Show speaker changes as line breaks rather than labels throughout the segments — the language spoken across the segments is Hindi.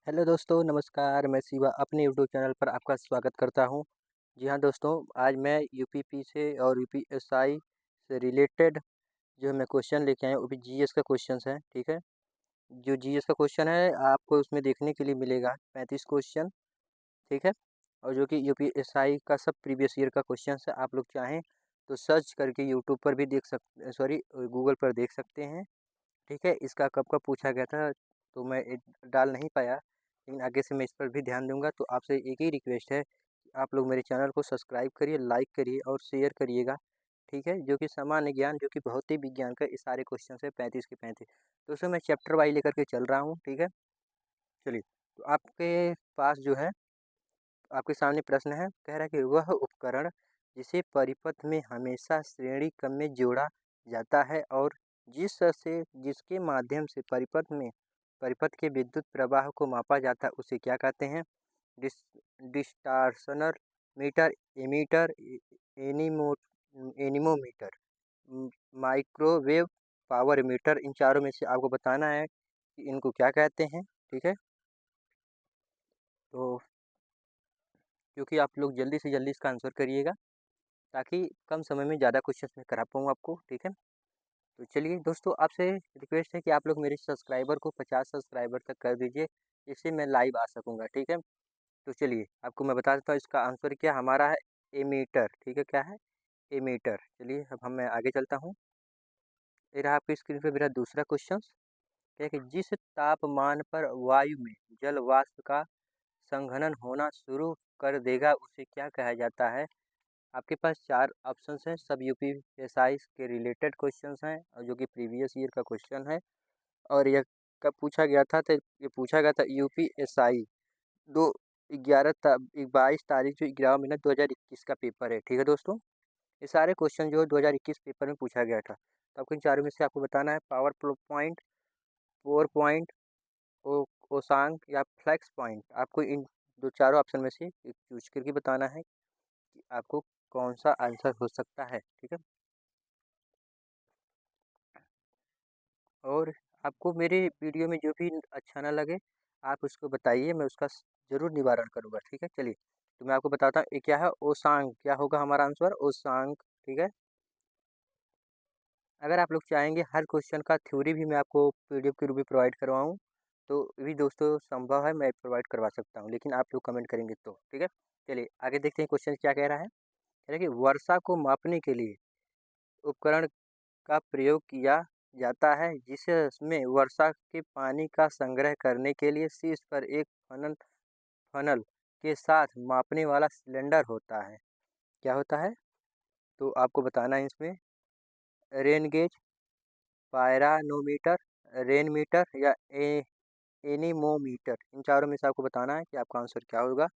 हेलो दोस्तों, नमस्कार। मैं शिवा अपने यूट्यूब चैनल पर आपका स्वागत करता हूं। जी हाँ दोस्तों, आज मैं यूपीपी से और यूपीएसआई से रिलेटेड जो मैं क्वेश्चन लेके आया हूँ, वो भी जीएस का क्वेश्चन है। ठीक है, जो जीएस का क्वेश्चन है आपको उसमें देखने के लिए मिलेगा 35 क्वेश्चन। ठीक है, और जो कि यूपीएसआई का सब प्रीवियस ईयर का क्वेश्चन है। आप लोग चाहें तो सर्च करके यूट्यूब पर भी देख सकते, सॉरी गूगल पर देख सकते हैं। ठीक है, इसका कब कब पूछा गया था तो मैं डाल नहीं पाया, लेकिन आगे से मैं इस पर भी ध्यान दूंगा। तो आपसे एक ही रिक्वेस्ट है कि आप लोग मेरे चैनल को सब्सक्राइब करिए, लाइक करिए और शेयर करिएगा। ठीक है, जो कि सामान्य ज्ञान, जो कि भौतिक विज्ञान का ये सारे क्वेश्चन है 35 के 35। दोस्तों मैं चैप्टर वाइज लेकर के चल रहा हूँ। ठीक है, चलिए। तो आपके पास जो है, आपके सामने प्रश्न है, कह रहा है कि वह उपकरण जिसे परिपथ में हमेशा श्रेणी क्रम में जोड़ा जाता है और जिसके माध्यम से परिपथ के विद्युत प्रवाह को मापा जाता है, उसे क्या कहते हैं? डिस डिस्टार्शनर मीटर, एमीटर, एनीमो एनीमोमीटर, माइक्रोवेव पावर मीटर। इन चारों में से आपको बताना है कि इनको क्या कहते हैं। ठीक है, तो क्योंकि आप लोग जल्दी से जल्दी इसका आंसर करिएगा, ताकि कम समय में ज़्यादा क्वेश्चन मैं करा पाऊँ आपको। ठीक है, तो चलिए दोस्तों, आपसे रिक्वेस्ट है कि आप लोग मेरे सब्सक्राइबर को 50 सब्सक्राइबर तक कर दीजिए, इससे मैं लाइव आ सकूँगा। ठीक है, तो चलिए आपको मैं बता देता हूँ इसका आंसर क्या हमारा है। एमीटर। ठीक है, क्या है? एमीटर। चलिए अब मैं आगे चलता हूँ। ये रहा आपकी स्क्रीन पे मेरा दूसरा क्वेश्चन। क्या है कि जिस तापमान पर वायु में जल वाष्प का संघनन होना शुरू कर देगा, उसे क्या कहा जाता है? आपके पास 4 ऑप्शंस हैं, सब यूपीएसआई के रिलेटेड क्वेश्चंस हैं, और जो कि प्रीवियस ईयर का क्वेश्चन है। और यह कब पूछा गया था? तो ये पूछा गया था यूपीएसआई दो 22 तारीख जो 11 महीना 2021 का पेपर है। ठीक है दोस्तों, ये सारे क्वेश्चन जो 2021 पेपर में पूछा गया था। तो आपको इन चारों में से आपको बताना है पावर पॉइंट, पोर पॉइंट, ओसांग या फ्लेक्स पॉइंट। आपको इन दो चारों ऑप्शन में से एक चूज करके बताना है कि आपको कौन सा आंसर हो सकता है। ठीक है, और आपको मेरे वीडियो में जो भी अच्छा ना लगे, आप उसको बताइए, मैं उसका ज़रूर निवारण करूँगा। ठीक है, चलिए। तो मैं आपको बताता हूँ ये क्या है। ओसांग क्या होगा हमारा आंसर? ओसांग। ठीक है, अगर आप लोग चाहेंगे हर क्वेश्चन का थ्योरी भी मैं आपको पीडीएफ के रूप में प्रोवाइड करवाऊँ, तो भी दोस्तों संभव है, मैं प्रोवाइड करवा सकता हूँ, लेकिन आप लोग कमेंट करेंगे तो। ठीक है, चलिए आगे देखते हैं क्वेश्चन क्या कह रहा है। कह रहा है कि वर्षा को मापने के लिए उपकरण का प्रयोग किया जाता है, जिसमें वर्षा के पानी का संग्रह करने के लिए शीर्ष पर एक फनल के साथ मापने वाला सिलेंडर होता है। क्या होता है? तो आपको बताना है इसमें rain gauge, pyranometer, rain meter या एनीमोमीटर। इन चारों में से आपको बताना है कि आपका आंसर क्या होगा।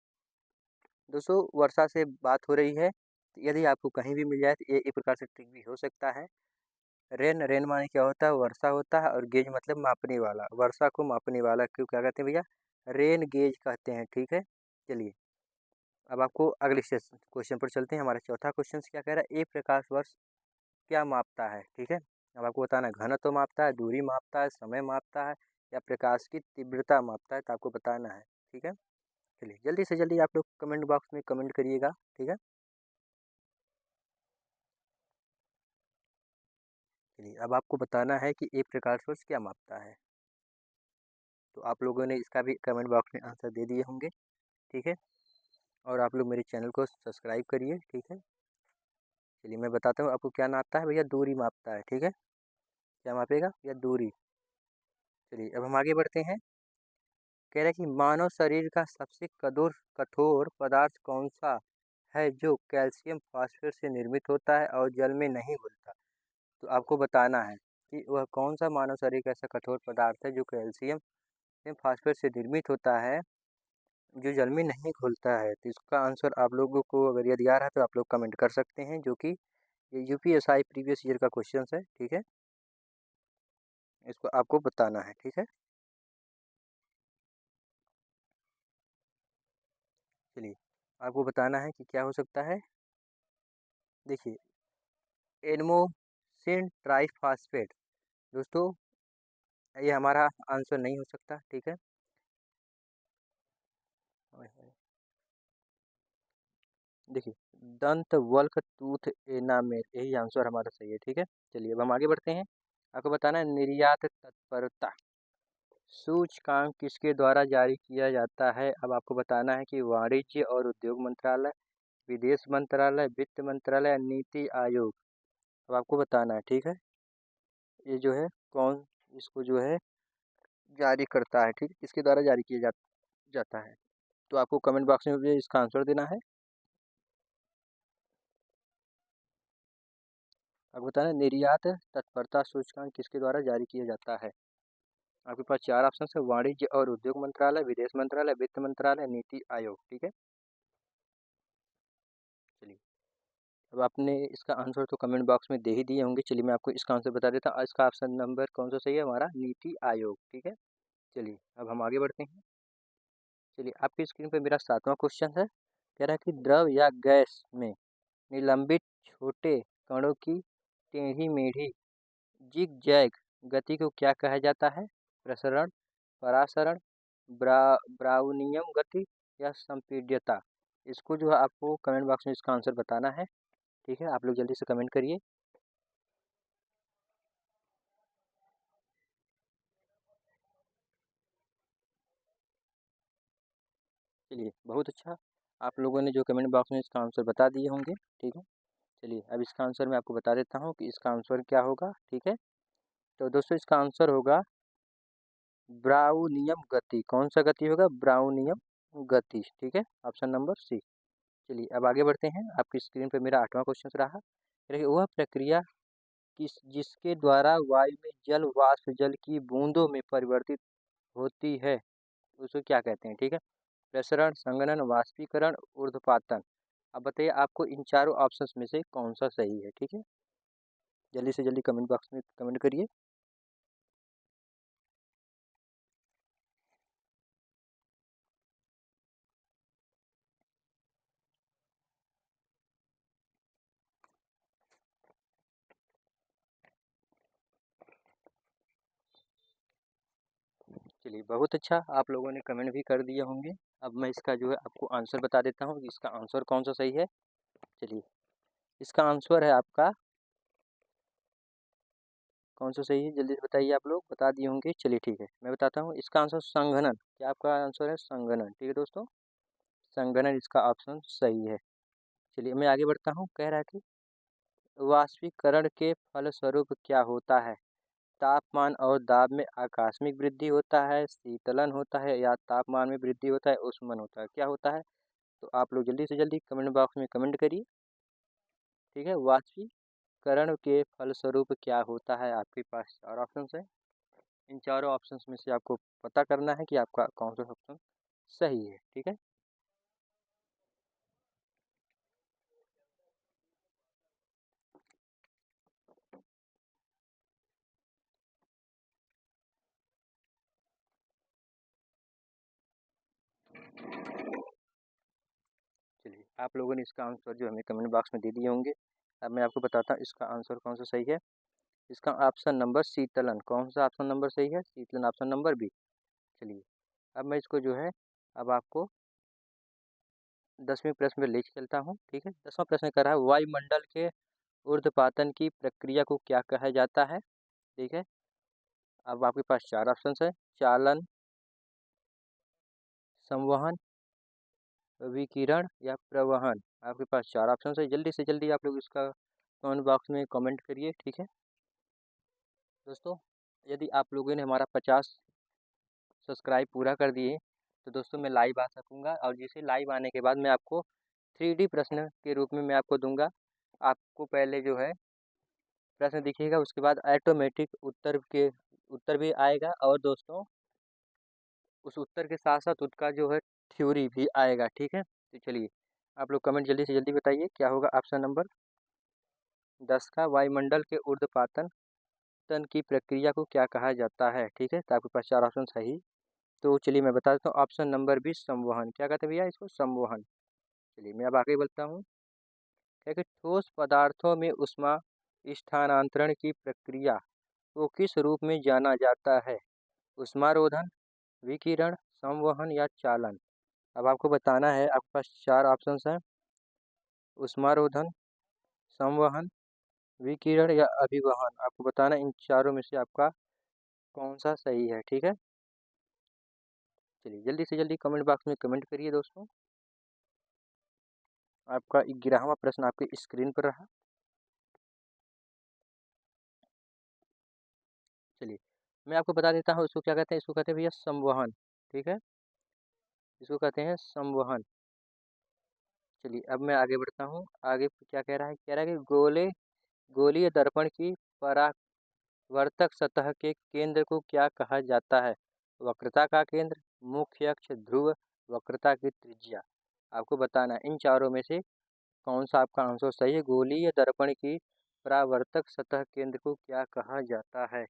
दोस्तों वर्षा से बात हो रही है, तो यदि आपको कहीं भी मिल जाए तो ये एक प्रकार से ट्रिक भी हो सकता है। रेन रेन माने क्या होता है? वर्षा होता है, और गेज मतलब मापने वाला। वर्षा को मापने वाला क्यों क्या कहते हैं भैया? रेन गेज कहते हैं। ठीक है, चलिए अब आपको अगले क्वेश्चन पर चलते हैं। हमारा चौथा क्वेश्चन क्या कह रहा है? एक प्रकाश वर्ष क्या मापता है? ठीक है, अब आपको बताना है घनत्व मापता है, दूरी मापता है, समय मापता है, या प्रकाश की तीव्रता मापता है। तो आपको बताना है। ठीक है, चलिए जल्दी से जल्दी आप लोग कमेंट बॉक्स में कमेंट करिएगा। ठीक है, चलिए अब आपको बताना है कि एक प्रकाश वर्ष क्या मापता है। तो आप लोगों ने इसका भी कमेंट बॉक्स में आंसर दे दिए होंगे। ठीक है, और आप लोग मेरे चैनल को सब्सक्राइब करिए। ठीक है, चलिए मैं बताता हूँ आपको क्या नापता है भैया। दूरी मापता है। ठीक है, क्या मापेगा या दूरी। चलिए अब हम आगे बढ़ते हैं। कह रहा है कि मानव शरीर का सबसे कठोर पदार्थ कौन सा है जो कैल्शियम फास्फेट से निर्मित होता है और जल में नहीं घुलता? तो आपको बताना है कि वह कौन सा मानव शरीर का ऐसा कठोर पदार्थ है जो कैल्शियम फास्फेट से निर्मित होता है, जो जल में नहीं घुलता है। तो इसका आंसर आप लोगों को अगर यदि आ रहा है तो आप लोग कमेंट कर सकते हैं, जो कि ये यूपीएसआई प्रीवियस ईयर का क्वेश्चन है। ठीक है, इसको आपको बताना है। ठीक है, चलिए आपको बताना है कि क्या हो सकता है। देखिए एडमोसिन ट्राइफॉस्फेट। दोस्तों ये हमारा आंसर नहीं हो सकता। ठीक है, देखिए, दंत वल्क टूथ एनामेल, यही आंसर हमारा सही है। ठीक है, चलिए अब हम आगे बढ़ते हैं। आपको बताना है निर्यात तत्परता सूचकांक किसके द्वारा जारी किया जाता है। अब आपको बताना है कि वाणिज्य और उद्योग मंत्रालय, विदेश मंत्रालय, वित्त मंत्रालय, नीति आयोग। अब आपको बताना है, ठीक है, ये जो है कौन इसको जो है जारी करता है। ठीक है, किसके द्वारा जारी किया जाता है। तो आपको कमेंट बॉक्स में भी इसका आंसर देना है। आपको बताना है निर्यात तत्परता सूचकांक किसके द्वारा जारी किया जाता है। आपके पास चार ऑप्शन है, वाणिज्य और उद्योग मंत्रालय, विदेश मंत्रालय, वित्त मंत्रालय, नीति आयोग। ठीक है, चलिए अब आपने इसका आंसर तो कमेंट बॉक्स में दे ही दिए होंगे। चलिए मैं आपको इसका आंसर बता देता हूँ। इसका ऑप्शन नंबर कौन सा सही है हमारा, नीति आयोग। ठीक है, चलिए अब हम आगे बढ़ते हैं। चलिए आपकी स्क्रीन पर मेरा 7वां क्वेश्चन है। कह रहा है कि द्रव या गैस में निलंबित छोटे कणों की टेढ़ी मेढ़ी जिग जैग गति को क्या कहा जाता है। प्रसरण, परासरण, ब्राउनियम गति या संपीड्यता। इसको जो है आपको कमेंट बॉक्स में इसका आंसर बताना है। ठीक है, आप लोग जल्दी से कमेंट करिए। चलिए बहुत अच्छा, आप लोगों ने जो कमेंट बॉक्स में इसका आंसर बता दिए होंगे। ठीक है, चलिए अब इसका आंसर मैं आपको बता देता हूँ कि इसका आंसर क्या होगा। ठीक है, तो दोस्तों इसका आंसर होगा ब्राउनियम गति। कौन सा गति होगा, ब्राउनियम गति। ठीक है, ऑप्शन नंबर सी। चलिए अब आगे बढ़ते हैं। आपकी स्क्रीन पर मेरा 8वां क्वेश्चन रहा। देखिए वह प्रक्रिया जिसके द्वारा वायु में जल वाष्प जल की बूंदों में परिवर्तित होती है उसको क्या कहते हैं। ठीक है, प्रसरण, संघनन, वाष्पीकरण, ऊर्ध्वपातन। अब बताइए आपको इन चारों ऑप्शंस में से कौन सा सही है। ठीक है, जल्दी से जल्दी कमेंट बॉक्स में कमेंट करिए। चलिए बहुत अच्छा, आप लोगों ने कमेंट भी कर दिए होंगे। अब मैं इसका जो है आपको आंसर बता देता हूँ कि इसका आंसर कौन सा सही है। चलिए इसका आंसर है आपका कौन सा सही है, जल्दी से बताइए। आप लोग बता दिए होंगे। चलिए ठीक है, मैं बताता हूँ। इसका आंसर संघनन। क्या आपका आंसर है, संघनन। ठीक है दोस्तों, संघनन इसका ऑप्शन सही है। चलिए मैं आगे बढ़ता हूँ। कह रहा है कि वाष्पीकरण के फलस्वरूप क्या होता है। तापमान और दाब में आकस्मिक वृद्धि होता है, शीतलन होता है, या तापमान में वृद्धि होता है, ऊष्मन होता है। क्या होता है, तो आप लोग जल्दी से जल्दी कमेंट बॉक्स में कमेंट करिए। ठीक है, वाष्पीकरण के फलस्वरूप क्या होता है। आपके पास चार ऑप्शन है। इन चारों ऑप्शंस में से आपको पता करना है कि आपका कौन सा ऑप्शन सही है। ठीक है, चलिए आप लोगों ने इसका आंसर जो हमें कमेंट बॉक्स में दे दिए होंगे। अब मैं आपको बताता हूँ इसका आंसर कौन सा सही है। इसका ऑप्शन नंबर शीतलन। कौन सा ऑप्शन नंबर सही है, शीतलन ऑप्शन नंबर बी। चलिए अब मैं इसको जो है अब आपको 10वें प्रश्न में ले चलता हूँ। ठीक है, 10वां प्रश्न कर रहा है वायुमंडल के ऊर्ध्वपातन की प्रक्रिया को क्या कहा जाता है। ठीक है, अब आपके पास चार ऑप्शन है। चालन, संवहन, विकिरण या प्रवहन। आपके पास चार ऑप्शन है। जल्दी से जल्दी आप लोग इसका कमेंट बॉक्स में कमेंट करिए। ठीक है दोस्तों, यदि आप लोगों ने हमारा 50 सब्सक्राइब पूरा कर दिए तो दोस्तों मैं लाइव आ सकूँगा, और जिसे लाइव आने के बाद मैं आपको 3D प्रश्न के रूप में मैं आपको दूंगा। आपको पहले जो है प्रश्न दिखेगा, उसके बाद ऑटोमेटिक उत्तर भी आएगा, और दोस्तों उस उत्तर के साथ साथ उसका जो है थ्योरी भी आएगा। ठीक है, तो चलिए आप लोग कमेंट जल्दी से जल्दी बताइए क्या होगा ऑप्शन नंबर 10 का, वायुमंडल के ऊर्ध्वपातन तन की प्रक्रिया को क्या कहा जाता है। ठीक है, तो आपके पास चार ऑप्शन सही। तो चलिए मैं बता देता हूँ ऑप्शन नंबर बी, संवहन। क्या कहते हैं भैया इसको, संवहन। चलिए मैं अब आगे बढ़ता हूँ। क्या कि ठोस पदार्थों में ऊष्मा स्थानांतरण की प्रक्रिया को किस रूप में जाना जाता है। ऊष्मारोधन, विकिरण, संवहन या चालन। अब आपको बताना है। आपके पास चार ऑप्शंस हैं। उष्मारोधन, संवहन, विकिरण या अभिवहन। आपको बताना इन चारों में से आपका कौन सा सही है। ठीक है, चलिए जल्दी से जल्दी कमेंट बॉक्स में कमेंट करिए दोस्तों। आपका 11वां प्रश्न आपके स्क्रीन पर रहा। चलिए मैं आपको बता देता हूँ इसको क्या कहते हैं। इसको कहते हैं भैया संवहन। ठीक है, इसको कहते हैं संवहन। चलिए अब मैं आगे बढ़ता हूँ। आगे क्या कह रहा है, कह रहा है कि गोलीय दर्पण की परावर्तक सतह के केंद्र को क्या कहा जाता है। वक्रता का केंद्र, मुख्य अक्ष, ध्रुव, वक्रता की त्रिज्या। आपको बताना इन चारों में से कौन सा आपका आंसर सही है। गोलीय दर्पण की परावर्तक सतह केंद्र को क्या कहा जाता है।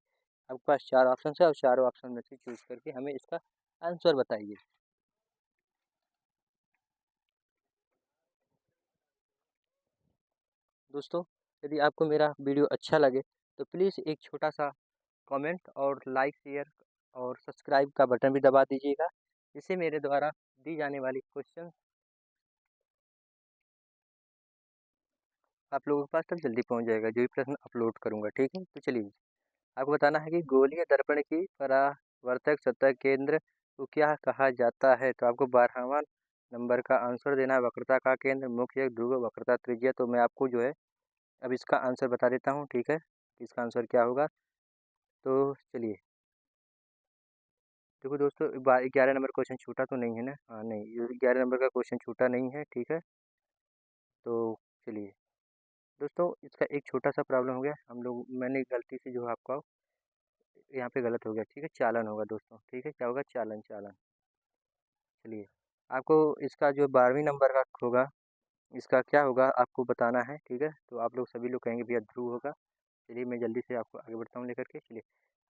आपके पास 4 ऑप्शन है और चारों ऑप्शन में से चूज करके हमें इसका आंसर बताइए। दोस्तों यदि आपको मेरा वीडियो अच्छा लगे तो प्लीज़ एक छोटा सा कमेंट और लाइक, शेयर और सब्सक्राइब का बटन भी दबा दीजिएगा, जिससे मेरे द्वारा दी जाने वाली क्वेश्चन आप लोगों के पास तक जल्दी पहुंच जाएगा, जो भी प्रश्न अपलोड करूंगा। ठीक है, तो चलिए आपको बताना है कि गोलीय दर्पण की परावर्तक सतह केंद्र को क्या कहा जाता है। तो आपको 12वां नंबर का आंसर देना है, वक्रता का केंद्र, मुख्य अक्ष, ध्रुव, वक्रता, त्रिज्या। तो मैं आपको जो है अब इसका आंसर बता देता हूँ। ठीक है, इसका आंसर क्या होगा। तो चलिए देखो दोस्तों, 11 नंबर क्वेश्चन छूटा तो नहीं है ना। हाँ नहीं, ये 11 नंबर का क्वेश्चन छूटा नहीं है। ठीक है, तो चलिए दोस्तों, इसका एक छोटा सा प्रॉब्लम हो गया। हम लोग मैंने गलती से जो है आपका यहाँ पे गलत हो गया। ठीक है, चालन होगा दोस्तों। ठीक है, क्या होगा, चालन चालन। चलिए आपको इसका जो 12वीं नंबर का होगा, इसका क्या होगा आपको बताना है। ठीक है, तो आप लोग सभी लोग कहेंगे भैया ध्रुव होगा। चलिए मैं जल्दी से आपको आगे बढ़ता हूँ लेकर के। चलिए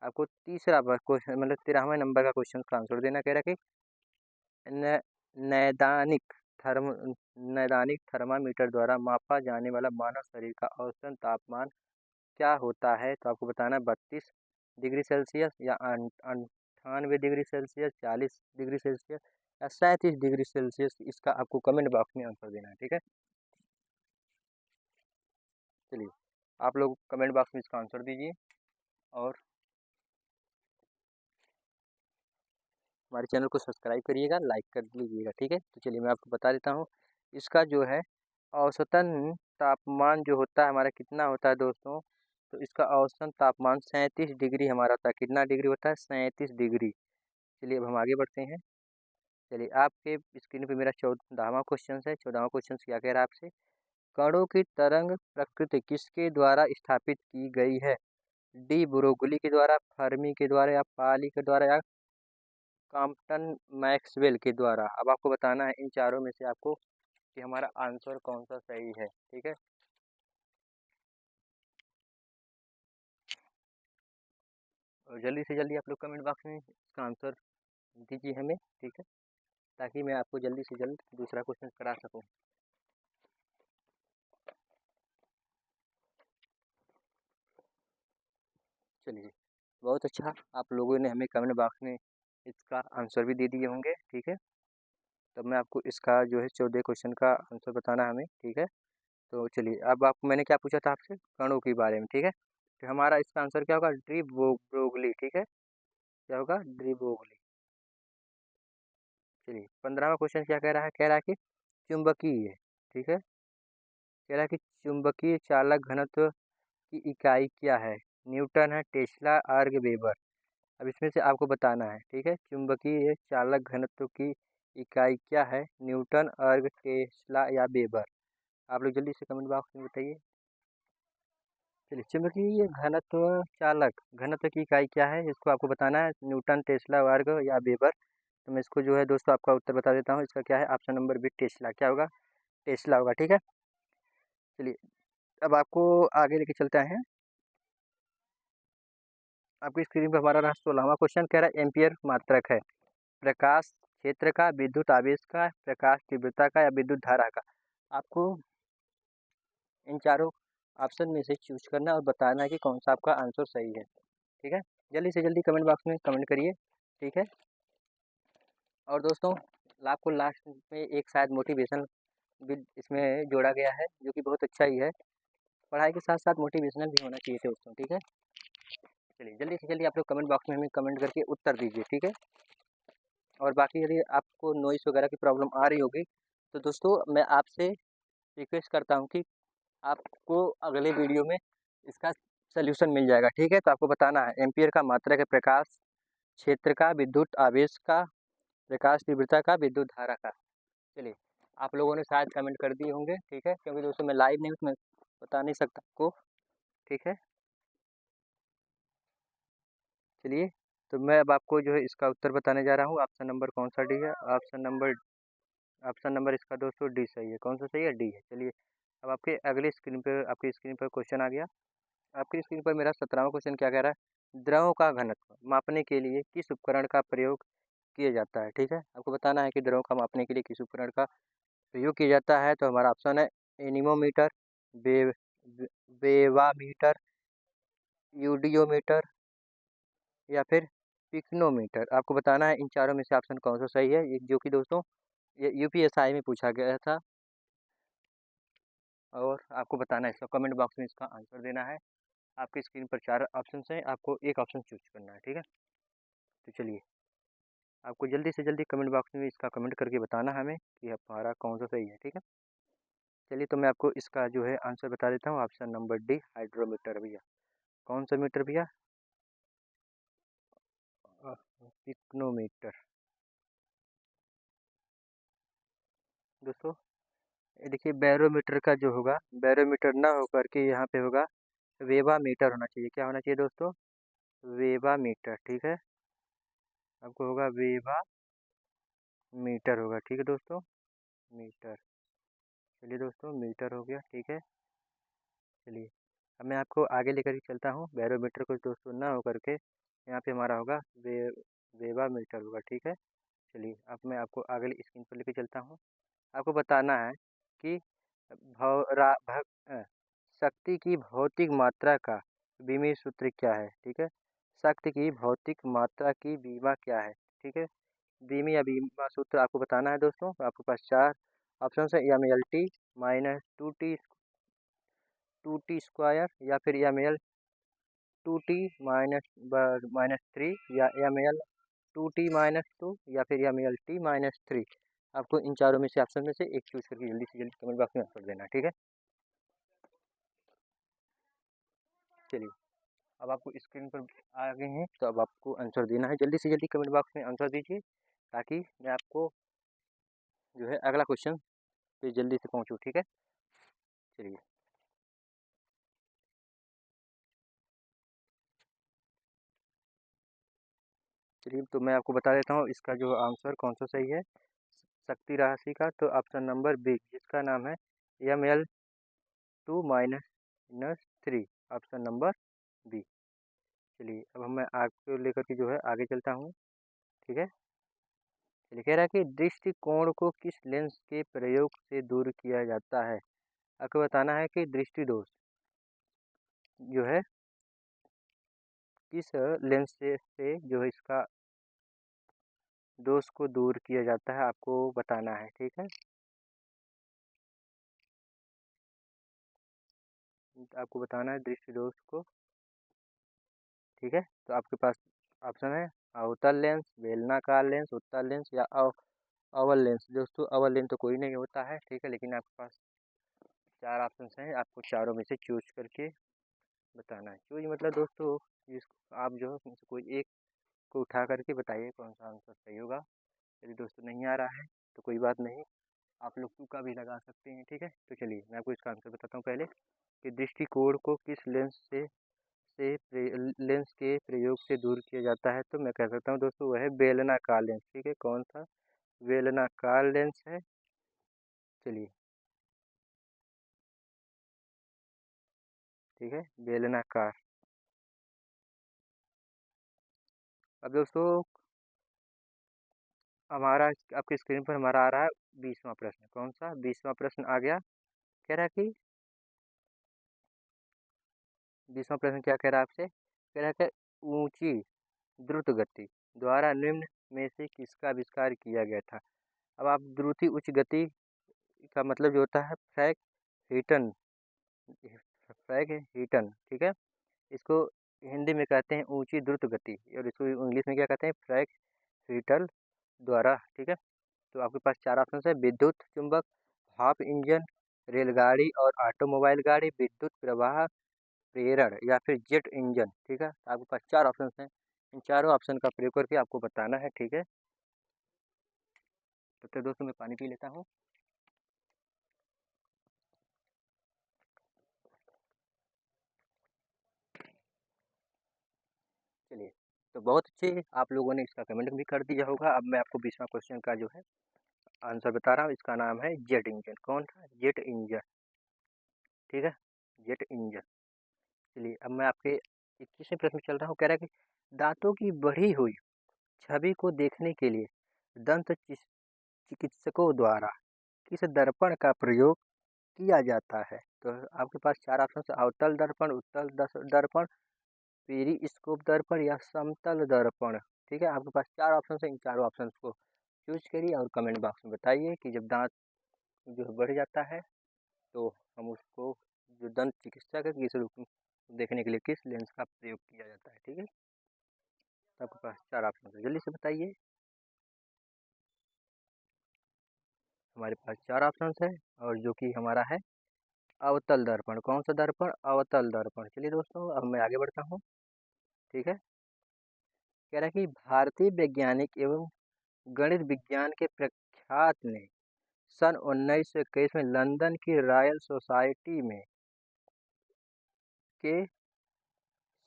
आपको तीसरा क्वेश्चन मतलब 13वें नंबर का क्वेश्चन का आंसर देना कह रहा है कि न- नैदानिक थर्म नैदानिक थर्मामीटर द्वारा मापा जाने वाला मानव शरीर का औसतन तापमान क्या होता है। तो आपको बताना है 32 डिग्री सेल्सियस या 98 डिग्री सेल्सियस, 40 डिग्री सेल्सियस या 37 डिग्री सेल्सियस। इसका आपको कमेंट बॉक्स में आंसर देना है। ठीक है, चलिए आप लोग कमेंट बॉक्स में इसका आंसर दीजिए और हमारे चैनल को सब्सक्राइब करिएगा, लाइक कर लीजिएगा। ठीक है, तो चलिए मैं आपको बता देता हूँ। इसका जो है औसतन तापमान जो होता है हमारा कितना होता है दोस्तों। तो इसका औसतन तापमान 37 डिग्री हमारा होता है। कितना डिग्री होता है, 37 डिग्री। चलिए अब हम आगे बढ़ते हैं। चलिए आपके स्क्रीन पे मेरा 14वां क्वेश्चन है। 14वां क्वेश्चन क्या कह रहा है आपसे, कणों की तरंग प्रकृति किसके द्वारा स्थापित की गई है। डी ब्रोगली के द्वारा, फर्मी के द्वारा या पाली के द्वारा या कॉम्पटन मैक्सवेल के द्वारा। अब आपको बताना है इन चारों में से आपको कि हमारा आंसर कौन सा सही है। ठीक है, और जल्दी से जल्दी आप लोग कमेंट बॉक्स में इसका आंसर दीजिए हमें। ठीक है, ताकि मैं आपको जल्दी से जल्द दूसरा क्वेश्चन करा सकूं। चलिए बहुत अच्छा, आप लोगों ने हमें कमेंट बॉक्स में इसका आंसर भी दे दिए होंगे। ठीक है, तब मैं आपको इसका जो है 14 क्वेश्चन का आंसर बताना है हमें। ठीक है, तो चलिए अब आपको मैंने क्या पूछा था आपसे, कणों के बारे में। ठीक है, तो हमारा इसका आंसर क्या होगा, डी ब्रोगली। ठीक है, क्या होगा, डी ब्रोगली। चलिए 15वां क्वेश्चन क्या कह रहा है, कह रहा है कि चुंबकीय। ठीक है, कह रहा है कि चुंबकीय चालक घनत्व की इकाई क्या है। न्यूटन है, टेस्ला, आर्ग, वेबर। अब इसमें से आपको बताना है। ठीक है, चुंबकीय चालक घनत्व की इकाई क्या है, न्यूटन, अर्ग, टेस्ला या वेबर। आप लोग जल्दी से कमेंट बॉक्स में बताइए। चलिए चुंबकीय घनत्व चालक घनत्व की इकाई क्या है, इसको आपको बताना है, न्यूटन, टेस्ला, वर्ग या वेबर। तो मैं इसको जो है दोस्तों आपका उत्तर बता देता हूँ। इसका क्या है, ऑप्शन नंबर बी टेस्ला। क्या होगा, टेस्ला होगा। ठीक है, चलिए अब आपको आगे लेके चलते हैं। आपकी स्क्रीन पर हमारा रहा 16वां क्वेश्चन, कह रहा है एम्पियर मात्रक है प्रकाश क्षेत्र का, विद्युत आवेश का, प्रकाश तीव्रता का या विद्युत धारा का। आपको इन चारों ऑप्शन में से चूज करना और बताना है कि कौन सा आपका आंसर सही है। ठीक है, जल्दी से जल्दी कमेंट बॉक्स में कमेंट करिए। ठीक है, और दोस्तों आपको लास्ट में एक शायद मोटिवेशन भी इसमें जोड़ा गया है, जो कि बहुत अच्छा ही है। पढ़ाई के साथ साथ मोटिवेशनल भी होना चाहिए दोस्तों, ठीक है। चलिए जल्दी से जल्दी आप लोग कमेंट बॉक्स में हमें कमेंट करके उत्तर दीजिए, ठीक है। और बाकी यदि आपको नॉइस वगैरह की प्रॉब्लम आ रही होगी तो दोस्तों मैं आपसे रिक्वेस्ट करता हूँ कि आपको अगले वीडियो में इसका सल्यूशन मिल जाएगा, ठीक है। तो आपको बताना है एम्पियर का, मात्रा के, प्रकाश क्षेत्र का, विद्युत आवेश का, प्रकाश तीव्रता का, विद्युत धारा का। चलिए आप लोगों ने शायद कमेंट कर दिए होंगे, ठीक है, क्योंकि दोस्तों मैं लाइव नहीं हूँ तो मैं बता नहीं सकता आपको, ठीक है। चलिए तो मैं अब आपको जो है इसका उत्तर बताने जा रहा हूँ। ऑप्शन नंबर कौन सा डी है? ऑप्शन नंबर इसका दोस्तों डी सही है। कौन सा सही है? डी है। चलिए अब आपकी स्क्रीन पर क्वेश्चन आ गया। आपकी स्क्रीन पर मेरा 17वां क्वेश्चन क्या कह रहा है? द्रव का घनत्व मापने के लिए किस उपकरण का प्रयोग किया जाता है, ठीक है। आपको बताना है कि द्रव का मापने के लिए किस उपकरण का प्रयोग किया जाता है। तो हमारा ऑप्शन है एनीमोमीटर, बे बेवामीटर, यूडियोमीटर या फिर पिक्नोमीटर। आपको बताना है इन चारों में से ऑप्शन कौन सा सही है, ये जो कि दोस्तों ये यूपीएसआई में पूछा गया था। और आपको बताना है, इसका कमेंट बॉक्स में इसका आंसर देना है। आपकी स्क्रीन पर 4 ऑप्शन हैं, आपको एक ऑप्शन चूज करना है, ठीक है। तो चलिए आपको जल्दी से जल्दी कमेंट बॉक्स में इसका कमेंट करके बताना है हमें कि हमारा कौन सा सही है, ठीक है। चलिए तो मैं आपको इसका जो है आंसर बता देता हूँ। ऑप्शन नंबर डी हाइड्रोमीटर भैया। कौन सा मीटर भैया? पिक्नोमीटर। दोस्तों ये देखिए बैरोमीटर का जो होगा, बैरोमीटर ना होकर के यहाँ पे होगा वेवा मीटर होना चाहिए। क्या होना चाहिए दोस्तों? वेवा मीटर, ठीक है। आपको होगा वेवा मीटर होगा, ठीक है दोस्तों, मीटर। चलिए दोस्तों मीटर हो गया, ठीक है। चलिए अब मैं आपको आगे लेकर के चलता हूँ। बैरोमीटर को दोस्तों ना होकर के यहाँ पे हमारा होगा वेवा मीटर होगा, ठीक है। चलिए अब मैं आपको आगे स्क्रीन पर लेकर चलता हूँ। आपको बताना है कि शक्ति की भौतिक मात्रा का विमीय सूत्र क्या है, ठीक है। शक्ति की भौतिक मात्रा की बीमा क्या है, ठीक है। बीमी या बीमा सूत्र आपको बताना है दोस्तों। आपके पास 4 ऑप्शन है, mlt -2t स्क्वायर, या फिर ml 2t -3, या ml 2t-2, या फिर ml t-3। आपको इन चारों में से ऑप्शन में से एक चूज करके जल्दी से जल्दी कमेंट बॉक्स में आंसर देना है, ठीक है। चलिए अब आपको स्क्रीन पर आ गए हैं, तो अब आपको आंसर देना है। जल्दी से जल्दी कमेंट बॉक्स में आंसर दीजिए ताकि मैं आपको जो है अगला क्वेश्चन पे जल्दी से पहुंचूं, ठीक है। चलिए चलिए तो मैं आपको बता देता हूँ इसका जो आंसर कौन सा सही है शक्ति राशि का। तो ऑप्शन नंबर बी, जिसका नाम है ml2-3, ऑप्शन नंबर बी। चलिए अब मैं आपको लेकर के जो है आगे चलता हूँ, ठीक है। चलिए कह रहा है कि दृष्टिकोण को किस लेंस के प्रयोग से दूर किया जाता है। आपको बताना है कि दृष्टि दोष जो है किस लेंस से जो है इसका दोष को दूर किया जाता है, आपको बताना है, ठीक है। आपको बताना है दृष्टि दोष को, ठीक है। तो आपके पास ऑप्शन है अवतल लेंस, बेलनाकार लेंस, उत्तल लेंस या अवल लेंस। दोस्तों अवल लेंस तो कोई नहीं होता है, ठीक है, लेकिन आपके पास 4 ऑप्शन हैं, आपको चारों में से चूज करके बताना है। चूज मतलब दोस्तों आप जो है उसमें से कोई एक को उठा करके बताइए कौन सा आंसर सही होगा। यदि दोस्तों नहीं आ रहा है तो कोई बात नहीं, आप लोग तुक्का भी लगा सकते हैं, ठीक है। तो चलिए मैं आपको इसका आंसर बताता हूँ पहले कि दृष्टिकोण को किस लेंस के प्रयोग से दूर किया जाता है। तो मैं कह सकता हूँ दोस्तों वह है बेलनाकार लेंस, ठीक है। कौन सा? बेलनाकार लेंस है। चलिए ठीक है, बेलनाकार। अब दोस्तों हमारा आपकी स्क्रीन पर हमारा आ रहा है 20वां प्रश्न। कौन सा 20वां प्रश्न आ गया? कह रहा है कि 20वां प्रश्न क्या कह रहा है आपसे? कह रहा है कि ऊंची द्रुत गति द्वारा निम्न में से किसका आविष्कार किया गया था। अब आप द्रुति उच्च गति का मतलब जो होता है फ्रैग हीटन, फ्रैग हीटन, ठीक है। इसको हिंदी में कहते हैं ऊंची द्रुत गति, और इसको इंग्लिश में क्या कहते हैं, फ्रैग हीटल द्वारा, ठीक है। तो आपके पास चार ऑप्शन है, विद्युत चुंबक, भाप इंजन, रेलगाड़ी और ऑटोमोबाइल गाड़ी, विद्युत प्रवाह प्रेरण या फिर जेट इंजन, ठीक है। आपके पास चार ऑप्शन हैं, इन चारों ऑप्शन का प्रयोग करके आपको बताना है, ठीक है। तो दोस्तों मैं पानी पी लेता हूँ। चलिए, तो बहुत अच्छे आप लोगों ने इसका कमेंट भी कर दिया होगा। अब मैं आपको 20वां क्वेश्चन का जो है आंसर बता रहा हूँ। इसका नाम है जेट इंजन। कौन था? जेट इंजन, ठीक है, जेट इंजन। चलिए, अब मैं आपके 21वें प्रश्न में चल रहा हूँ। कह रहा है कि दांतों की बढ़ी हुई छवि को देखने के लिए दंत चिकित्सकों द्वारा किस दर्पण का प्रयोग किया जाता है? तो आपके पास चार ऑप्शन है, अवतल दर्पण, उत्तल दर्पण, पेरिस्कोप दर्पण या समतल दर्पण, ठीक है। आपके पास चार ऑप्शन है, इन चारों ऑप्शन को चूज करिए और कमेंट बॉक्स में बताइए कि जब दांत जो है बढ़ जाता है तो हम उसको जो दंत चिकित्सक है किस रूप में देखने के लिए किस लेंस का प्रयोग किया जाता है, ठीक है। तो आपके पास चार ऑप्शन है, जल्दी से बताइए। हमारे पास चार ऑप्शन है और जो कि हमारा है अवतल दर्पण। कौन सा दर्पण? अवतल दर्पण। चलिए दोस्तों, अब मैं आगे बढ़ता हूँ, ठीक है। कह रहा है कि भारतीय वैज्ञानिक एवं गणित विज्ञान के प्रख्यात ने सन 1921 में लंदन की रॉयल सोसाइटी में के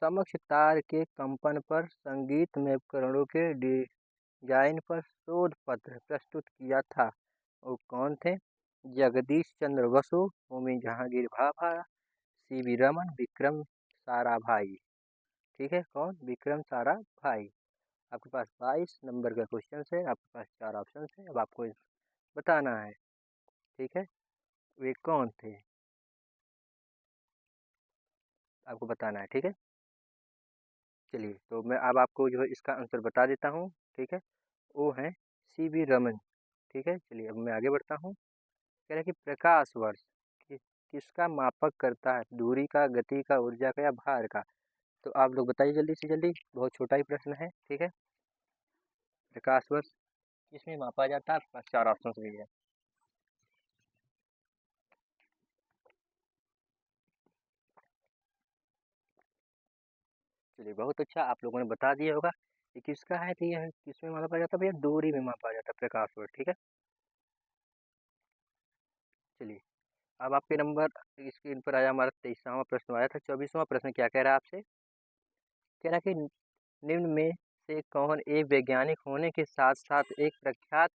समक्ष तार के कंपन पर संगीत में उपकरणों के डिजाइन पर शोध पत्र प्रस्तुत किया था। वो कौन थे? जगदीश चंद्र बसु, होमी जहांगीर भाभा, सीवी रमन, विक्रम साराभाई, ठीक है। कौन? विक्रम साराभाई। आपके पास 22 नंबर का क्वेश्चन है, आपके पास चार ऑप्शन है, अब आपको बताना है, ठीक है, वे कौन थे, आपको बताना है, ठीक है। चलिए, तो मैं अब आपको जो है इसका आंसर बता देता हूँ, ठीक है। वो हैं सीवी रमन, ठीक है। चलिए, अब मैं आगे बढ़ता हूँ। कह रहा है कि प्रकाश वर्ष किसका मापक करता है? दूरी का, गति का, ऊर्जा का या भार का? तो आप लोग बताइए जल्दी से जल्दी, बहुत छोटा ही प्रश्न है, ठीक है। प्रकाश वर्ष किसमें मापा जाता है? आपके पास चार ऑप्शन भी है। चलिए, बहुत अच्छा, आप लोगों ने बता दिया होगा ये किसका है। तो ये किसमें मापा जाता है भैया? दूरी में मापा जाता है प्रकाश वर्ष, ठीक है। चलिए, अब आपके नंबर स्क्रीन पर आया हमारा 23वां प्रश्न आया था। 24वां प्रश्न क्या कह रहा है आपसे? कह रहा है कि निम्न में से कौन एक वैज्ञानिक होने के साथ साथ एक प्रख्यात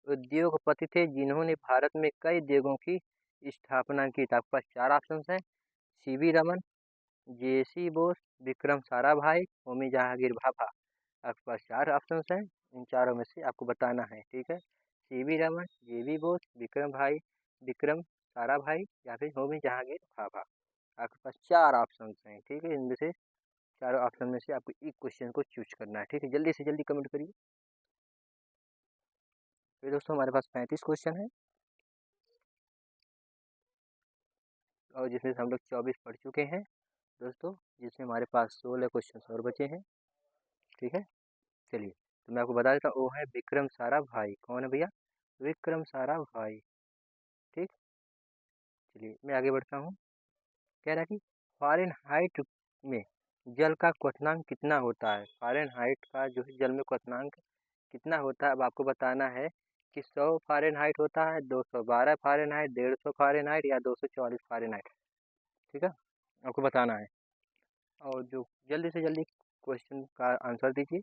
उद्योगपति थे जिन्होंने भारत में कई उद्योगों की स्थापना की? तो आपके पास चार ऑप्शन हैं, सीवी रमन, जेसी बोस, विक्रम साराभाई, होमी जहांगीर भाभा। आपके पास चार ऑप्शन हैं, इन चारों में से आपको बताना है, ठीक है। सीवी रमन, जेवी बोस, विक्रम साराभाई या फिर होमी जहांगीर भाभा। आपके पास चार ऑप्शन हैं, ठीक है। इनमें से चारों ऑप्शन में से आपको एक क्वेश्चन को चूज करना है, ठीक है। जल्दी से जल्दी कमेंट करिए। तो दोस्तों हमारे पास 35 क्वेश्चन है और जिसमें से हम लोग 24 पढ़ चुके हैं दोस्तों, जिसमें हमारे पास 16 क्वेश्चन और बचे हैं, ठीक है। चलिए, तो मैं आपको बता देता हूँ, वो है विक्रम साराभाई। कौन है भैया? विक्रम साराभाई, ठीक। चलिए, मैं आगे बढ़ता हूँ। कह रहा है कि फ़ारेनहाइट में जल का क्वथनांक कितना होता है? फ़ारेनहाइट का जो है जल में क्वथनांक कितना होता है? अब आपको बताना है कि 100 फ़ारेनहाइट होता है, 212 फ़ारेनहाइट, 150 फ़ारेनहाइट या 244 फ़ारेनहाइट, ठीक है। आपको बताना है और जो जल्दी से जल्दी क्वेश्चन का आंसर दीजिए।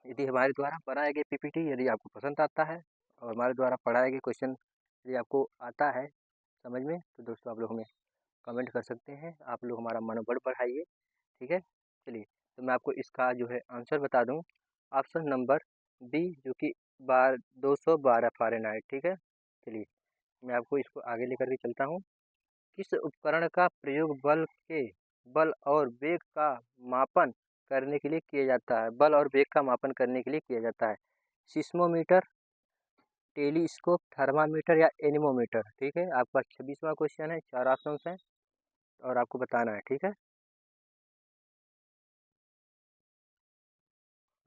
यदि हमारे द्वारा पढ़ाए गए पीपीटी यदि आपको पसंद आता है और हमारे द्वारा पढ़ाए गए क्वेश्चन यदि आपको आता है समझ में, तो दोस्तों आप लोग हमें कमेंट कर सकते हैं। आप लोग हमारा मनोबल बढ़ाइए, ठीक है। चलिए, तो मैं आपको इसका जो है आंसर बता दूं। ऑप्शन नंबर बी, जो कि 212 फ़ारेनहाइट, ठीक है। चलिए, मैं आपको इसको आगे लेकर के चलता हूँ। किस उपकरण का प्रयोग बल और वेग का मापन करने के लिए किया जाता है? बल और वेग का मापन करने के लिए किया जाता है। सिस्मोमीटर, टेलीस्कोप, थर्मामीटर या एनीमोमीटर। ठीक है, आपके पास 26वां क्वेश्चन है, 4 ऑप्शन हैं और आपको बताना है। ठीक है,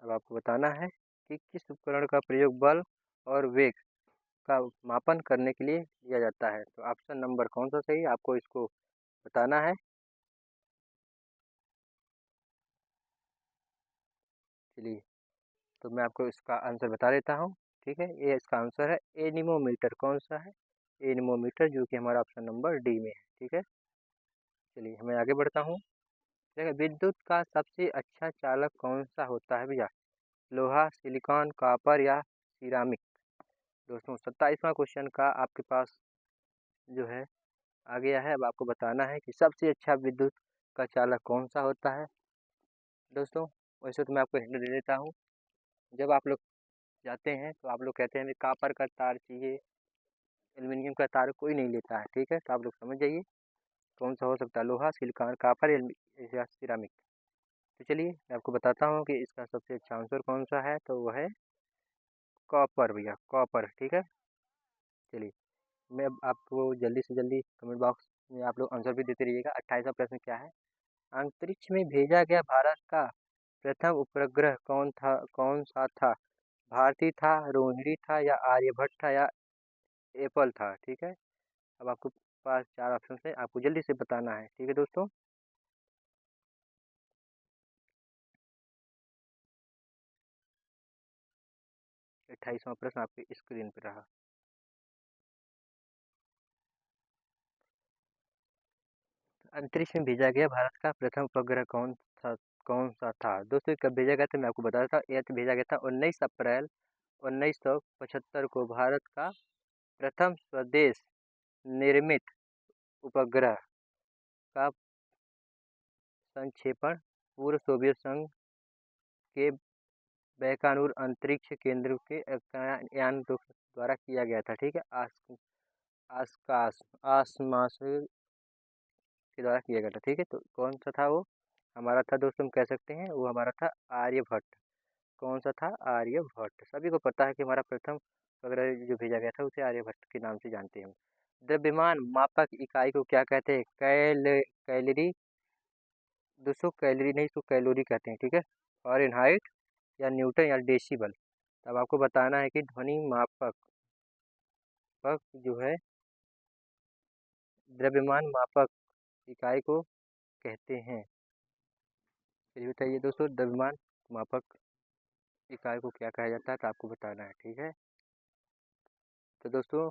अब आपको बताना है कि किस उपकरण का प्रयोग बल और वेग का मापन करने के लिए किया जाता है। तो ऑप्शन नंबर कौन सा सही है, आपको इसको बताना है। चलिए, तो मैं आपको इसका आंसर बता देता हूँ। ठीक है, ये इसका आंसर है एनीमोमीटर। कौन सा है? एनीमोमीटर, जो कि हमारा ऑप्शन नंबर डी में है। ठीक है, चलिए मैं आगे बढ़ता हूँ। देखिए, विद्युत का सबसे अच्छा चालक कौन सा होता है भैया? लोहा, सिलिकॉन, कॉपर या सिरामिक। दोस्तों, 27वां क्वेश्चन का आपके पास जो है आ गया है। अब आपको बताना है कि सबसे अच्छा विद्युत का चालक कौन सा होता है। दोस्तों, वैसे तो मैं आपको हिंट दे देता हूँ। जब आप लोग जाते हैं तो आप लोग कहते हैं कि कॉपर का तार चाहिए, एल्युमिनियम का तार कोई नहीं लेता है। ठीक है, तो आप लोग समझ जाइए कौन सा हो सकता है, लोहा, सिलिकॉन, कॉपर या सिरामिक। तो चलिए मैं आपको बताता हूँ कि इसका सबसे अच्छा आंसर कौन सा है। तो वह है कॉपर भैया, कॉपर। ठीक है, चलिए मैं अब आपको जल्दी से जल्दी कमेंट बॉक्स में आप लोग आंसर भी देते रहिएगा। 28वां प्रश्न क्या है? अंतरिक्ष में भेजा गया भारत का प्रथम उपग्रह कौन सा था? भारती था, रोहिणी था या आर्यभट्ट था या एप्पल था। ठीक है, अब आपको पास 4 ऑप्शन है, आपको जल्दी से बताना है। ठीक है दोस्तों, 28वां प्रश्न आपकी स्क्रीन पर रहा। अंतरिक्ष में भेजा गया भारत का प्रथम उपग्रह कौन सा था? दोस्तों, कब भेजा गया था मैं आपको बता देता हूँ। यह तो भेजा गया था 19 अप्रैल 1975 को। भारत का प्रथम स्वदेश निर्मित उपग्रह का संक्षेपण पूर्व सोवियत संघ के बैकानूर अंतरिक्ष केंद्र के यान द्वारा किया गया था। ठीक है, आसकास आसमास के द्वारा किया गया था। ठीक है, तो कौन सा था वो? हमारा था दोस्तों, हम कह सकते हैं वो हमारा था आर्यभट्ट। कौन सा था? आर्यभट्ट। सभी को पता है कि हमारा प्रथम उपग्रह जो भेजा गया था उसे आर्यभट्ट के नाम से जानते हैं हम। द्रव्यमान मापक इकाई को क्या कहते हैं? कैलोरी। दोस्तों, कैलोरी नहीं, इसको कैलोरी कहते हैं। ठीक है, फ़ारेनहाइट या न्यूटन या डेसिबल। अब आपको बताना है कि ध्वनि मापक जो है, द्रव्यमान मापक इकाई को कहते हैं। चलिए बताइए दोस्तों, द्रव्यमान मापक इकाई को क्या कहा जाता है? तो आपको बताना है। ठीक है, तो दोस्तों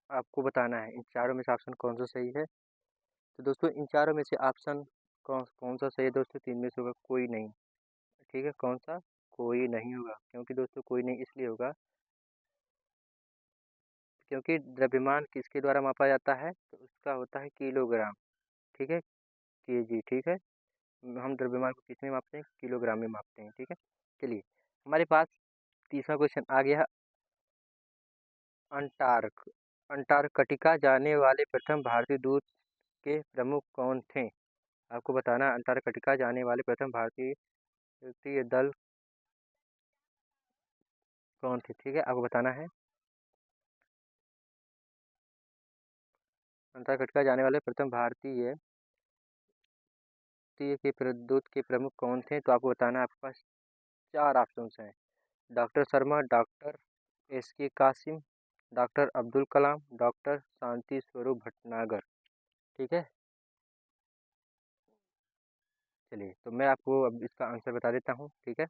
आपको बताना है इन चारों में से ऑप्शन कौन सा सही है। तो दोस्तों, इन चारों में से ऑप्शन कौन कौन सा सही है? दोस्तों, 3 में से होगा कोई नहीं। ठीक है, कौन सा? कोई नहीं होगा। क्योंकि दोस्तों कोई नहीं इसलिए होगा क्योंकि द्रव्यमान किसके द्वारा मापा जाता है? तो उसका होता है किलोग्राम। ठीक है, केजी। ठीक है, हम द्रव्यमान को किस में मापते हैं? किलोग्राम में मापते हैं। ठीक है, चलिए हमारे पास तीसरा क्वेश्चन आ गया। अंटार्क अंटार्कटिका जाने वाले प्रथम भारतीय दूत के प्रमुख कौन थे? आपको बताना, अंटार्कटिका जाने वाले प्रथम भारतीय दल कौन थे? ठीक है, आपको बताना है। अंटार्कटिका जाने वाले प्रथम भारतीय के दूत के प्रमुख कौन थे? तो आपको बताना है। आपके पास 4 ऑप्शन हैं। डॉक्टर शर्मा, डॉक्टर एस के कासिम, डॉक्टर अब्दुल कलाम, डॉक्टर शांति स्वरूप भटनागर। ठीक है, चलिए तो मैं आपको अब इसका आंसर बता देता हूँ। ठीक है,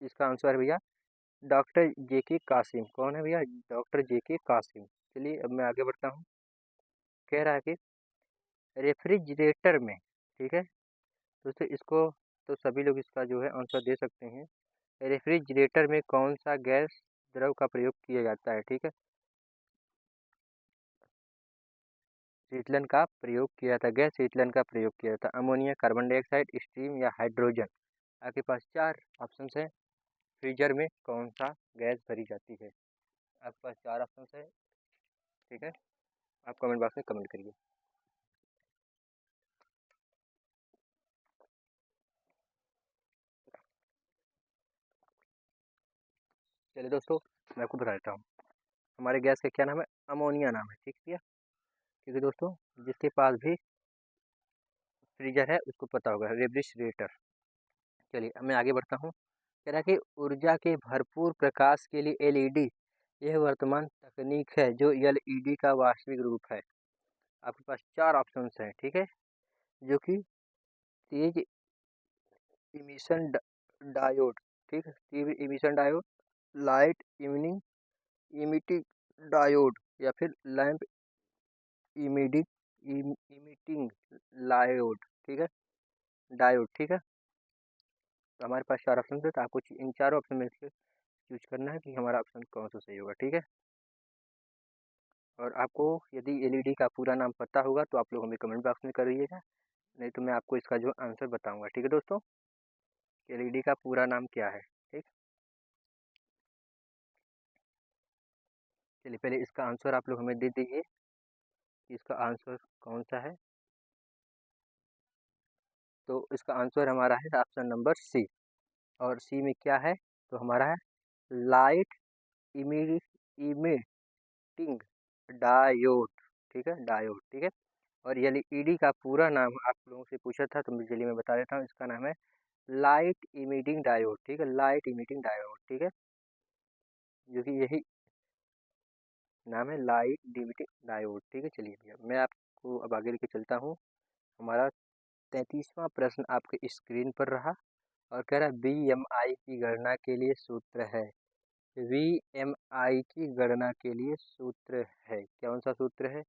इसका आंसर है भैया डॉक्टर जे के कासिम। कौन है भैया? डॉक्टर जे के कासिम। चलिए अब मैं आगे बढ़ता हूँ। कह रहा है कि रेफ्रिजरेटर में, ठीक है दोस्तों, इसको तो सभी लोग इसका जो है आंसर दे सकते हैं। रेफ्रिजरेटर में कौन सा गैस द्रव का प्रयोग किया जाता है? ठीक है, शीतलन का प्रयोग किया जाता है, गैस शीतलन का प्रयोग किया जाता है। अमोनिया, कार्बन डाइऑक्साइड, स्टीम या हाइड्रोजन। आपके पास 4 ऑप्शन है। फ्रीजर में कौन सा गैस भरी जाती है? आपके पास 4 ऑप्शन है। ठीक है, आप कमेंट बॉक्स में कमेंट करिए। चलिए दोस्तों, मैं आपको बता देता हूँ। हमारे गैस का क्या नाम है? अमोनिया नाम है, ठीक है। क्योंकि दोस्तों जिसके पास भी फ्रीजर है उसको पता होगा, रेफ्रिजरेटर। चलिए अब मैं आगे बढ़ता हूँ। कह रहा है कि ऊर्जा के भरपूर प्रकाश के लिए एलईडी यह वर्तमान तकनीक है जो एलईडी का वास्तविक रूप है। आपके पास 4 ऑप्शंस हैं, ठीक है, जो कि तेज इमिशन डायोड, ठीक है, तेज इमिशन डायोड, लाइट इमिनिंग इमिटिंग डायोड, या फिर लैंप इमिटिंग डायोड, ठीक है, डायोड, ठीक है। तो हमारे पास 4 ऑप्शन है, तो आपको इन चारों ऑप्शन में से चूज करना है कि हमारा ऑप्शन कौन सा सही होगा, ठीक है। और आपको यदि एलईडी का पूरा नाम पता होगा तो आप लोग हमें कमेंट बॉक्स में करिएगा, नहीं तो मैं आपको इसका जो आंसर बताऊंगा, ठीक है दोस्तों। एलईडी का पूरा नाम क्या है, ठीक। चलिए पहले इसका आंसर आप लोग हमें दे दीजिए कि इसका आंसर कौन सा है। तो इसका आंसर हमारा है ऑप्शन नंबर सी। और सी में क्या है? तो हमारा है लाइट इमिटिंग डायोड, ठीक है, डायोड, ठीक है। और एलईडी का पूरा नाम आप लोगों से पूछा था, तो चलिए मैं बता देता हूँ। इसका नाम है लाइट इमिटिंग डायोड, ठीक है, लाइट इमिटिंग डायोड, ठीक है, जो कि यही नाम है, लाइट इमिटिंग डायोड, ठीक है। चलिए भैया मैं आपको अब आगे लेके चलता हूँ। हमारा 33वां प्रश्न आपके स्क्रीन पर रहा और कह रहा है बीएमआई की गणना के लिए सूत्र है। वीएमआई की गणना के लिए सूत्र है, कौन सा सूत्र है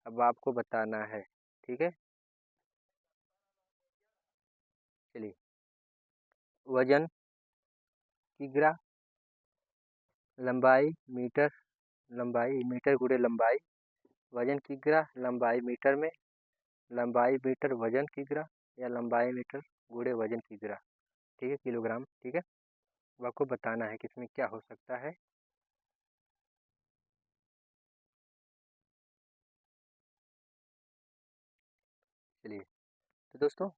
अब आपको बताना है, ठीक है। चलिए, वजन किग्रा, लंबाई मीटर, लंबाई मीटर गुणे लंबाई, वजन किग्रा, लंबाई मीटर में, लंबाई मीटर वजन किग्रा, या लंबाई मीटर गुणे वजन किग्रा, ठीक है, किलोग्राम, ठीक है। अब आपको बताना है कि इसमें क्या हो सकता है। चलिए, तो दोस्तों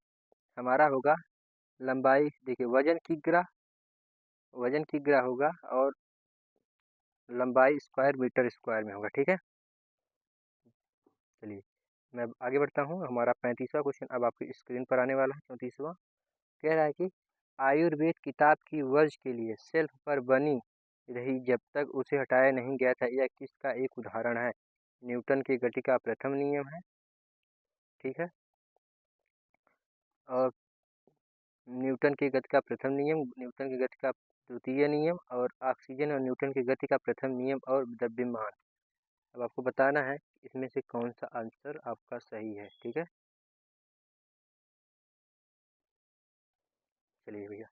हमारा होगा लंबाई, देखिए वजन किग्रा होगा और लंबाई स्क्वायर मीटर स्क्वायर में होगा, ठीक है। चलिए मैं अब आगे बढ़ता हूँ। हमारा 35वां क्वेश्चन अब आपकी स्क्रीन पर आने वाला है। 34वां कह रहा है कि आयुर्वेद किताब की वर्ज के लिए शेल्फ पर बनी रही जब तक उसे हटाया नहीं गया था, यह किसका एक उदाहरण है? न्यूटन की गति का प्रथम नियम है, ठीक है, और न्यूटन की गति का प्रथम नियम, न्यूटन की गति का द्वितीय नियम, और ऑक्सीजन और न्यूटन की गति का प्रथम नियम, और द्रव्यमान। अब आपको बताना है इसमें से कौन सा आंसर आपका सही है, ठीक है। चलिए भैया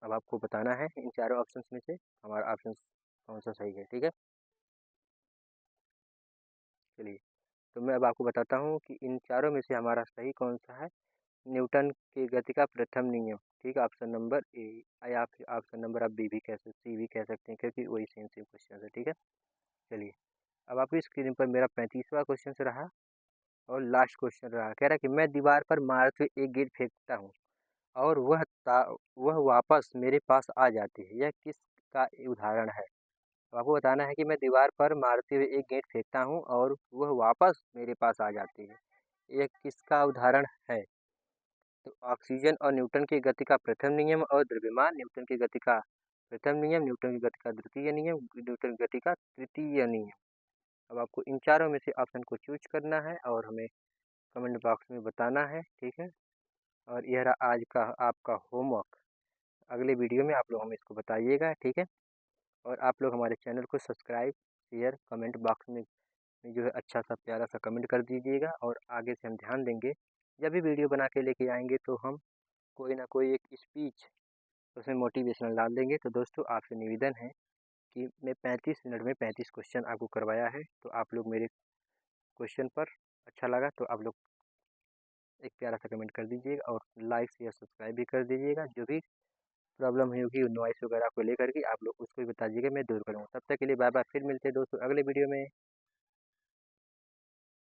अब आपको बताना है इन चारों ऑप्शंस में से हमारा ऑप्शन कौन सा सही है, ठीक है। चलिए, तो मैं अब आपको बताता हूँ कि इन चारों में से हमारा सही कौन सा है। न्यूटन की गति का प्रथम नियम, ठीक है, ऑप्शन नंबर ए, या फिर ऑप्शन नंबर आप बी भी कह सकते, सी भी कह सकते हैं, क्योंकि वही सेम सेम क्वेश्चन है, ठीक है। चलिए अब आपकी स्क्रीन पर मेरा 35वां क्वेश्चन रहा और लास्ट क्वेश्चन रहा। कह रहा है कि मैं दीवार पर मारते हुए एक गेंद फेंकता हूँ और वह वापस मेरे पास आ जाती है, यह किसका उदाहरण है? तो आपको बताना है कि मैं दीवार पर मारते हुए एक गेंद फेंकता हूँ और वह वापस मेरे पास आ जाती है, यह किसका उदाहरण है? तो ऑक्सीजन और न्यूटन की गति का प्रथम नियम और द्रव्यमान, न्यूटन की गति का प्रथम नियम, न्यूटन की गति का द्वितीय नियम, न्यूटन की गति का तृतीय नियम। अब आपको इन चारों में से ऑप्शन को चूज करना है और हमें कमेंट बॉक्स में बताना है, ठीक है। और यह रहा आज का आपका होमवर्क। अगले वीडियो में आप लोग हमें इसको बताइएगा, ठीक है। और आप लोग हमारे चैनल को सब्सक्राइब, शेयर, कमेंट बॉक्स में जो है अच्छा सा प्यारा सा कमेंट कर दीजिएगा। और आगे से हम ध्यान देंगे, जब भी वीडियो बना के लेके आएंगे तो हम कोई ना कोई एक स्पीच उसमें मोटिवेशनल डाल देंगे। तो दोस्तों आपसे निवेदन है कि मैं 35 मिनट में 35 क्वेश्चन आपको करवाया है, तो आप लोग मेरे क्वेश्चन पर अच्छा लगा तो आप लोग एक प्यारा सा कमेंट कर दीजिएगा और लाइक शेयर सब्सक्राइब भी कर दीजिएगा। जो भी प्रॉब्लम होगी नॉइस वगैरह को लेकर के आप लोग उसको भी बताइएगा, मैं दूर करूँगा। तब तक के लिए बाय बाय, फिर मिलते हैं दोस्तों अगले वीडियो में।